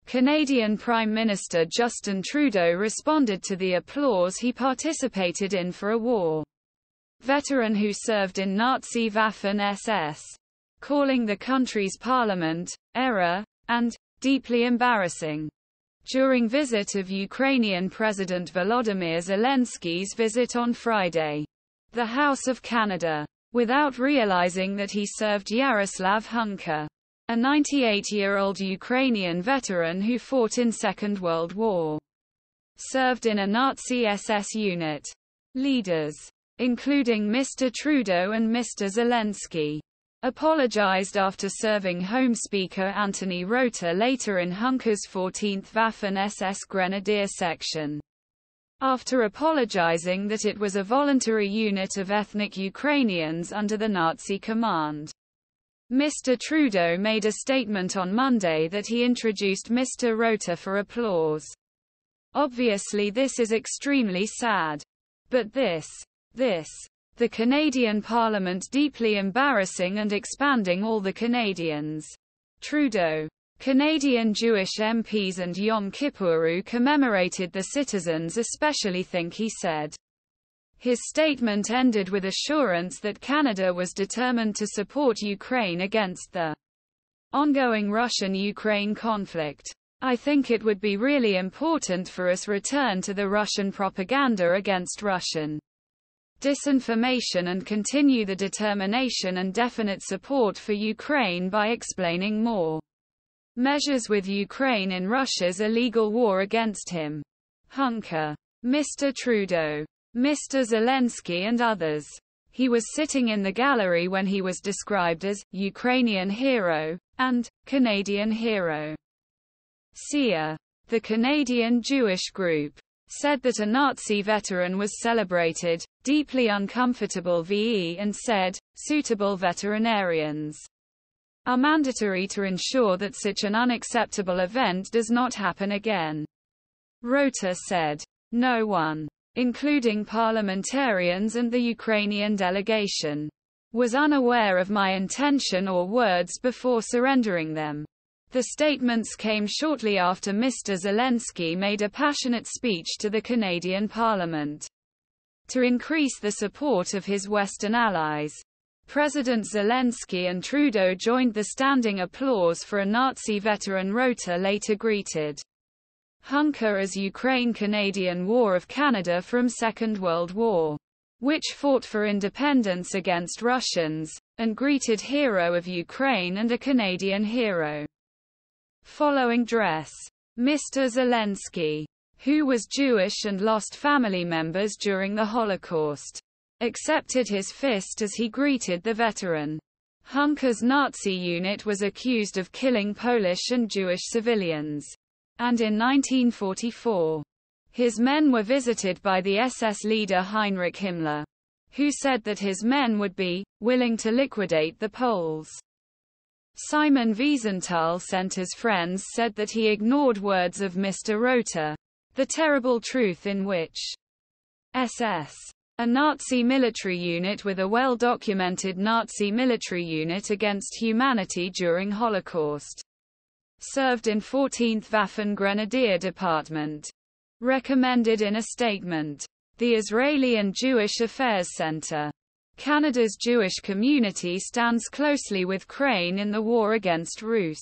Canadian Prime Minister Justin Trudeau responded to the applause he participated in for a war veteran who served in Nazi Waffen-SS, calling the country's parliament error and deeply embarrassing. During visit of Ukrainian President Volodymyr Zelensky's visit on Friday, the House of Canada, without realizing that he served Yaroslav Hunka, a 98-year-old Ukrainian veteran who fought in Second World War, served in a Nazi SS unit. Leaders, including Mr. Trudeau and Mr. Zelensky, apologized after serving Home Speaker Anthony Rota later in Hunka's 14th Waffen SS Grenadier section, after apologizing that it was a voluntary unit of ethnic Ukrainians under the Nazi command. Mr. Trudeau made a statement on Monday that he introduced Mr. Rota for applause. Obviously this is extremely sad. But the Canadian Parliament deeply embarrassing and expanding all the Canadians. Trudeau. Canadian Jewish MPs and Yom Kippur'u commemorated the citizens especially think he said. His statement ended with assurance that Canada was determined to support Ukraine against the ongoing Russian-Ukraine conflict. I think it would be really important for us return to the Russian propaganda against Russian disinformation and continue the determination and definite support for Ukraine by explaining more measures with Ukraine in Russia's illegal war against him. Hunka. Mr. Trudeau. Mr. Zelensky and others. He was sitting in the gallery when he was described as Ukrainian hero and Canadian hero. Cija, the Canadian Jewish group, said that a Nazi veteran was celebrated, deeply uncomfortable VE, and said, suitable veterinarians are mandatory to ensure that such an unacceptable event does not happen again. Rota said, no one, including parliamentarians and the Ukrainian delegation, was unaware of my intention or words before surrendering them. The statements came shortly after Mr. Zelensky made a passionate speech to the Canadian Parliament to increase the support of his Western allies. President Zelensky and Trudeau joined the standing applause for a Nazi veteran. Rota later greeted Hunka as Ukraine-Canadian War of Canada from Second World War, which fought for independence against Russians, and greeted hero of Ukraine and a Canadian hero. Following dress. Mr. Zelensky, who was Jewish and lost family members during the Holocaust, accepted his fist as he greeted the veteran. Hunka's Nazi unit was accused of killing Polish and Jewish civilians, and in 1944, his men were visited by the SS leader Heinrich Himmler, who said that his men would be willing to liquidate the Poles. Simon Wiesenthal Center's friends said that he ignored words of Mr. Rota, the terrible truth in which SS, a Nazi military unit with a well-documented Nazi military unit against humanity during Holocaust, served in 14th Waffen Grenadier Department, recommended in a statement. The Israeli and Jewish Affairs Center. Canada's Jewish community stands closely with Ukraine in the war against Rus.